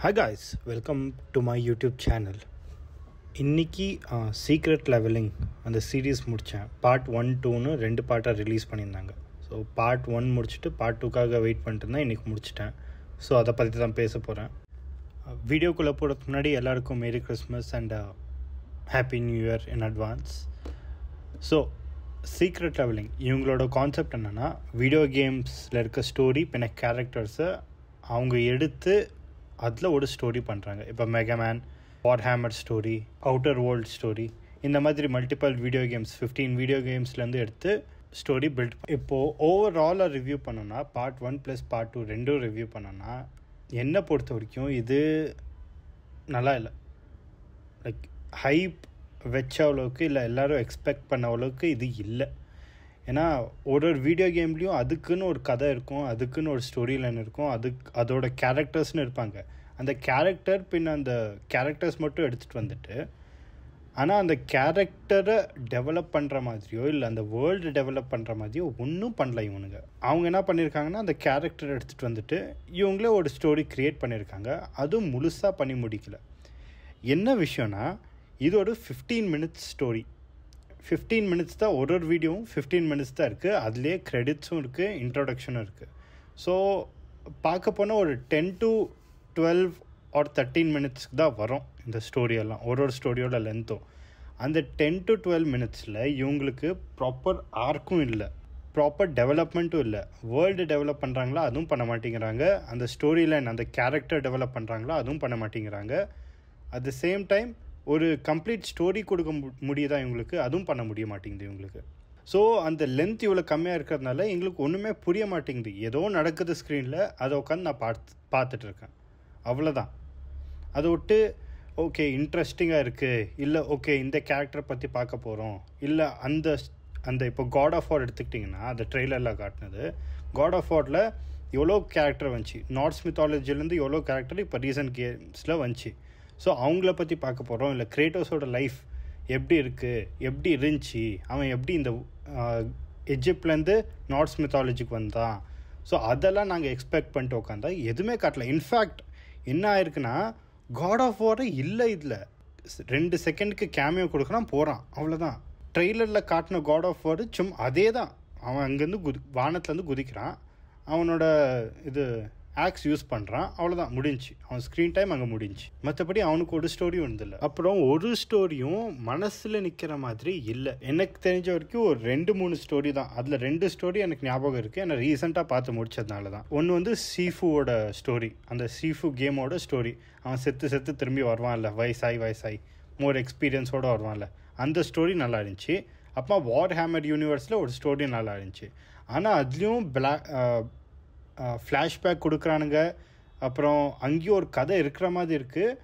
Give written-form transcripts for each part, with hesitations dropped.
Hi guys, welcome to my YouTube channel. இன்னைக்கு secret levelling அந்த series முடித்தேன். Part 1-2ன்னு 2 பார்ட்டாக ரிலீஸ் பண்ணியிருந்தாங்க. ஸோ பார்ட் 1 முடிச்சுட்டு பார்ட் 2க்காக வெயிட் பண்ணிட்டு இருந்தேன். இன்றைக்கி முடிச்சிட்டேன். ஸோ அதை பற்றி தான் பேச போகிறேன். வீடியோக்குள்ளே போகிறதுக்கு முன்னாடி எல்லாருக்கும் merry Christmas and happy new year in advance. So secret levelling இவங்களோட கான்செப்ட் என்னென்னா, வீடியோ கேம்ஸில் இருக்க ஸ்டோரி பின்ன கேரக்டர்ஸை அவங்க எடுத்து அதில் ஒரு ஸ்டோரி பண்ணுறாங்க. இப்போ மெகாமேன், வார்ஹேமர் ஸ்டோரி, அவுட்டர் வேர்ல்ட் ஸ்டோரி, இந்த மாதிரி மல்டிபிள் வீடியோ கேம்ஸ் 15 வீடியோ கேம்ஸ்லேருந்து எடுத்து ஸ்டோரி பில்ட். இப்போது ஓவராலாக ரிவ்யூ பண்ணோன்னா பார்ட் 1 + பார்ட் 2 ரெண்டும் ரிவ்யூ பண்ணோன்னா என்னை பொறுத்த வரைக்கும் இது நல்லா இல்லை. லைக் ஹைப் வச்ச அளவுக்கு இல்லை, எல்லோரும் எக்ஸ்பெக்ட் பண்ண அளவுக்கு இது இல்லை. ஏன்னா ஒரு வீடியோ கேம்லேயும் அதுக்குன்னு ஒரு கதை இருக்கும், அதுக்குன்னு ஒரு ஸ்டோரி லைன் இருக்கும், அதோட கேரக்டர்ஸ்னு இருப்பாங்க. அந்த கேரக்டர் பின்ன அந்த கேரக்டர்ஸ் மட்டும் எடுத்துகிட்டு வந்துட்டு, ஆனால் அந்த கேரக்டரை டெவலப் பண்ணுற மாதிரியோ இல்லை அந்த வேர்ல்டு டெவலப் பண்ணுற மாதிரியோ ஒன்றும் பண்ணல இவனுங்க. அவங்க என்ன பண்ணியிருக்காங்கன்னா, அந்த கேரக்டரை எடுத்துகிட்டு வந்துட்டு இவங்களே ஒரு ஸ்டோரி க்ரியேட் பண்ணியிருக்காங்க. அதுவும் முழுசாக பண்ணி முடிக்கல. என்ன விஷயம்னா, இது ஒரு 15 minutes ஸ்டோரி. 15 minutes தான், ஒரு வீடியோவும் 15 minutes தான் இருக்குது. அதுலேயே க்ரெடிட்ஸும் இருக்குது, இன்ட்ரோடக்ஷனும் இருக்குது. ஸோ பார்க்க போனால் ஒரு 10 to 12 or 13 minutesக்கு தான் வரும் இந்த ஸ்டோரியெல்லாம், ஒரு ஸ்டோரியோட லென்த்தும். அந்த 10 to 12 minutesல இவங்களுக்கு ப்ராப்பர் ஆர்க்கும் இல்லை, ப்ராப்பர் டெவலப்மெண்ட்டும் இல்லை. வேர்ல்டு டெவலப் பண்ணுறாங்களா அதுவும் பண்ண மாட்டேங்கிறாங்க. அந்த ஸ்டோரி லைன், அந்த கேரக்டர் டெவலப் பண்ணுறாங்களா அதுவும் பண்ண மாட்டேங்கிறாங்க. அட் த சேம் டைம் ஒரு கம்ப்ளீட் ஸ்டோரி கொடுக்க முடியுதா இவங்களுக்கு, அதுவும் பண்ண முடிய மாட்டேங்குது இவங்களுக்கு. ஸோ அந்த லென்த் இவ்வளோ கம்மியாக இருக்கிறதுனால எங்களுக்கு ஒன்றுமே புரிய மாட்டேங்குது. ஏதோ நடக்குது ஸ்க்ரீனில், அதை உட்காந்து நான் பார்த்துட்ருக்கேன், அவ்வளோதான். அதை விட்டு ஓகே இன்ட்ரெஸ்டிங்காக இருக்குது, இல்லை ஓகே இந்த கேரக்டரை பற்றி பார்க்க போகிறோம், இல்லை அந்த இப்போ காட் ஆஃப் வார் எடுத்துக்கிட்டிங்கன்னா அந்த ட்ரெய்லரில் காட்டினது, காட் ஆஃப் வாரில் எவ்வளோ கேரக்டர் வந்துச்சு, நார்ஸ் மித்தாலஜிலேருந்து எவ்வளோ கேரக்டர் இப்போ ரீசன்ட் கேம்ஸில் வந்துச்சு. ஸோ அவங்கள பற்றி பார்க்க போகிறோம், இல்லை கிரேட்டோஸோட லைஃப் எப்படி இருக்குது, எப்படி இருந்துச்சு, அவன் எப்படி இந்த எஜிப்ட்லேருந்து நார்ஸ் மித்தாலஜிக்கு வந்தான். ஸோ அதெல்லாம் நாங்கள் எக்ஸ்பெக்ட் பண்ணிட்டு உட்காந்தா எதுவுமே காட்டல. இன்ஃபேக்ட் என்ன ஆயிருக்குன்னா, காட் ஆஃப் வாரே இல்லை இதில். 2 செகண்டுக்கு கேமியோ கொடுக்குறான், போகிறான், அவ்வளோதான். ட்ரெய்லரில் காட்டின காட் ஆஃப் வார் சும்மா அதே தான். அவன் அங்கேருந்து வானத்துலேருந்து குதிக்கிறான், அவனோட இது ஆக்ஸ் யூஸ் பண்ணுறான், அவ்வளோதான், முடிஞ்சு. அவன் ஸ்க்ரீன் டைம் அங்கே முடிஞ்சு. மற்றபடி அவனுக்கு ஒரு ஸ்டோரியும் இருந்தில்லை. அப்புறம் ஒரு ஸ்டோரியும் மனசில் நிற்கிற மாதிரி இல்லை. எனக்கு தெரிஞ்ச வரைக்கும் ஒரு 2-3 ஸ்டோரி தான். அதில் 2 ஸ்டோரி எனக்கு ஞாபகம் இருக்குது, ஏன்னா ரீசெண்டாக பார்த்து முடிச்சதுனால தான். ஒன்று வந்து சீஃபுவோட ஸ்டோரி, அந்த சீஃபு கேமோட ஸ்டோரி. அவன் செத்து திரும்பி வருவான்ல, வயசாகி மோர் எக்ஸ்பீரியன்ஸோடு வருவான்ல, அந்த ஸ்டோரி நல்லா இருந்துச்சு. அப்புறம் வார்ஹேமர் யூனிவர்ஸில் ஒரு ஸ்டோரி நல்லா இருந்துச்சு. ஆனால் அதுலேயும் ஃப்ளாஷ்பேக் கொடுக்குறானுங்க. அப்புறம் அங்கேயும் ஒரு கதை இருக்கிற மாதிரி இருக்குது,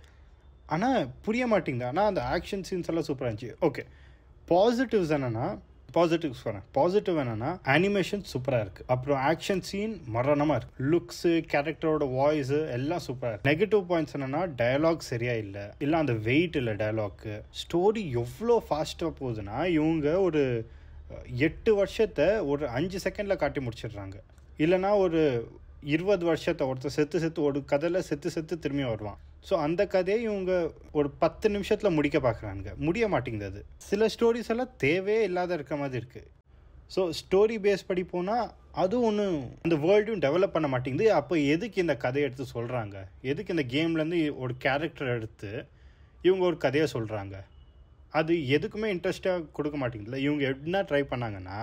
ஆனால் புரிய மாட்டேங்குது. ஆனால் அந்த ஆக்ஷன் சீன்ஸ் எல்லாம் சூப்பராக இருந்துச்சு. ஓகே, பாசிட்டிவ் என்னென்னா அனிமேஷன் சூப்பராக இருக்குது. அப்புறம் ஆக்ஷன் சீன் மரணமாக இருக்குது. லுக்ஸு, கேரக்டரோட வாய்ஸு எல்லாம் சூப்பராக இருக்குது. நெகட்டிவ் பாயிண்ட்ஸ் என்னென்னா, டயலாக் சரியாக இல்லை அந்த வெயிட் இல்லை டயலாக்கு. ஸ்டோரி எவ்வளோ ஃபாஸ்ட்டாக போகுதுன்னா, இவங்க ஒரு 8 வருஷத்தை ஒரு 5 செகண்டில் காட்டி முடிச்சிடுறாங்க. இல்லைனா ஒரு 20 வருஷத்தை ஒருத்தர் செத்து ஒரு கதையில் செத்து திரும்பி வருவான். ஸோ அந்த கதையை இவங்க ஒரு 10 நிமிஷத்தில் முடிக்க பார்க்குறாங்க, முடிய மாட்டேங்குது. அது சில ஸ்டோரிஸ் எல்லாம் தேவையே இல்லாத இருக்க மாதிரி இருக்குது. ஸோ ஸ்டோரி பேஸ் படி போனால் அதுவும் ஒன்றும் அந்த வேர்ல்டும் டெவலப் பண்ண மாட்டேங்குது. அப்போ எதுக்கு இந்த கதையை எடுத்து சொல்கிறாங்க, எதுக்கு இந்த கேம்லேருந்து ஒரு கேரக்டர் எடுத்து இவங்க ஒரு கதையை சொல்கிறாங்க, அது எதுக்குமே இன்ட்ரெஸ்டாக கொடுக்க மாட்டேங்குதுல. இவங்க என்ன ட்ரை பண்ணாங்கன்னா,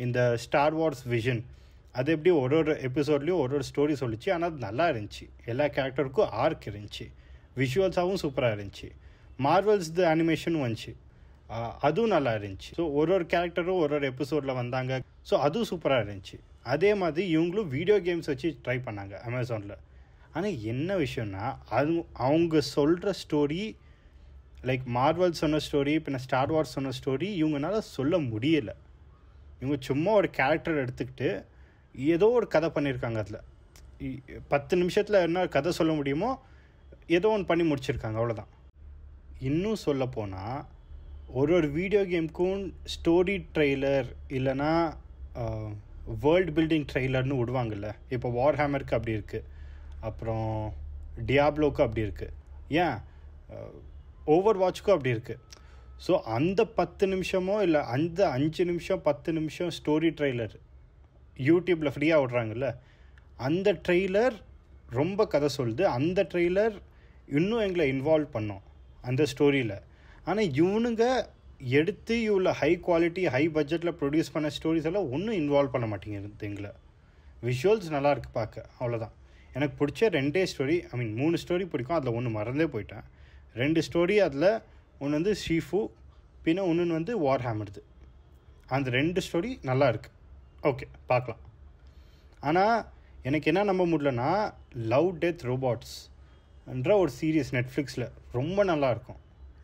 இந்த ஸ்டார் வார்ஸ் விஷன் அது எப்படி ஒரு எபிசோட்லேயும் ஒரு ஸ்டோரி சொல்லிச்சு, ஆனால் அது நல்லா இருந்துச்சு. எல்லா கேரக்டருக்கும் ஆர்க் இருந்துச்சு, விஷுவல்ஸாகவும் சூப்பராக இருந்துச்சு. மார்வல்ஸ் தி அனிமேஷனும் வந்துச்சு, அதுவும் நல்லா இருந்துச்சு. ஸோ ஒரு கேரக்டரும் ஒரு எபிசோடில் வந்தாங்க, ஸோ அதுவும் சூப்பராக இருந்துச்சு. அதே மாதிரி இவங்களும் வீடியோ கேம்ஸ் வச்சு ட்ரை பண்ணாங்க அமேசானில். ஆனால் என்ன விஷயம்னா, அவங்க சொல்கிற ஸ்டோரி, லைக் மார்வல் சொன்ன ஸ்டோரி பின்ன ஸ்டார் வார்ஸ் சொன்ன ஸ்டோரி இவங்களால சொல்ல முடியலை. இவங்க சும்மா ஒரு கேரக்டர் எடுத்துக்கிட்டு ஏதோ ஒரு கதை பண்ணியிருக்காங்க. அதில் 10 நிமிஷத்தில் என்ன கதை சொல்ல முடியுமோ ஏதோ ஒன்று பண்ணி முடிச்சிருக்காங்க, அவ்வளோதான். இன்னும் சொல்லப்போனால் ஒரு வீடியோ கேமுக்கும் ஸ்டோரி ட்ரெய்லர் இல்லைனா வேர்ல்டு பில்டிங் ட்ரெய்லர்னு விடுவாங்கள்ல. இப்போ வார்ஹேமருக்கு அப்படி இருக்குது. அப்புறம் டியாப்லோக்கு அப்படி இருக்குது, ஏன் ஓவர் வாட்ச்க்கும் அப்படி இருக்குது. ஸோ அந்த 10 நிமிஷமோ இல்லை அந்த 5 நிமிஷம் 10 நிமிஷம் ஸ்டோரி ட்ரெய்லர் யூடியூப்பில் ஃப்ரீயாக விட்றாங்கல்ல, அந்த ட்ரெய்லர் ரொம்ப கதை சொல்லுது. அந்த ட்ரெய்லர் இன்னும் எங்களை இன்வால்வ் பண்ணோம் அந்த ஸ்டோரியில். ஆனால் இவனுங்க எடுத்து இவ்வளோ ஹை குவாலிட்டி ஹை பட்ஜெட்டில் ப்ரொடியூஸ் பண்ண ஸ்டோரிஸ் எல்லாம் ஒன்றும் இன்வால்வ் பண்ண மாட்டேங்குது எங்களை. விஷுவல்ஸ் நல்லாயிருக்கு பார்க்க, அவ்வளோதான். எனக்கு பிடிச்ச 2 ஸ்டோரி, 3 ஸ்டோரி பிடிக்கும், அதில் ஒன்று மறந்தே போயிட்டேன். 2 ஸ்டோரி, அதில் ஒன்று வந்து ஷீஃபு, பின்ன ஒன்று வந்து வார் ஹேமர்து. அந்த 2 ஸ்டோரி நல்லா இருக்குது, ஓகே பார்க்கலாம். ஆனால் எனக்கு என்ன நம்ப முடியலன்னா, லவ் டெத் ரோபாட்ஸ் என்ற ஒரு சீரியஸ் நெட்ஃப்ளிக்ஸில் ரொம்ப நல்லாயிருக்கும்.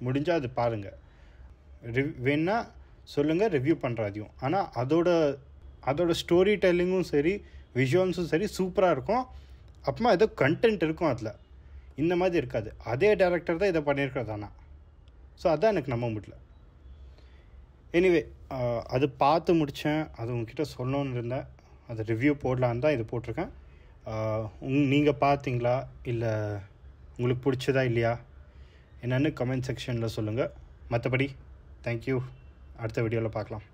முடிஞ்சால் அது பாருங்கள், வேணா சொல்லுங்கள், ரிவ்யூ பண்ணுறாதையும். ஆனால் அதோட ஸ்டோரி டெல்லிங்கும் சரி விஷுவல்ஸும் சரி சூப்பராக இருக்கும். அப்புறமா ஏதோ கண்டென்ட் இருக்கும் அதில், இந்த மாதிரி இருக்காது. அதே டேரக்டர் தான் இதை பண்ணியிருக்கிறது. ஆனால் ஸோ அதான் எனக்கு நம்ப முடியல. எனிவே அது பார்த்து முடித்தேன், அது உங்ககிட்ட சொல்லணுன்னு இருந்தேன். அது ரிவ்யூ போடலான்னு தான் இது போட்டிருக்கேன். நீங்கள் பார்த்தீங்களா இல்லை உங்களுக்கு பிடிச்சதா இல்லையா என்னென்னு கமெண்ட் செக்ஷனில் சொல்லுங்கள். மற்றபடி தேங்க்யூ, அடுத்த வீடியோவில் பார்க்கலாம்.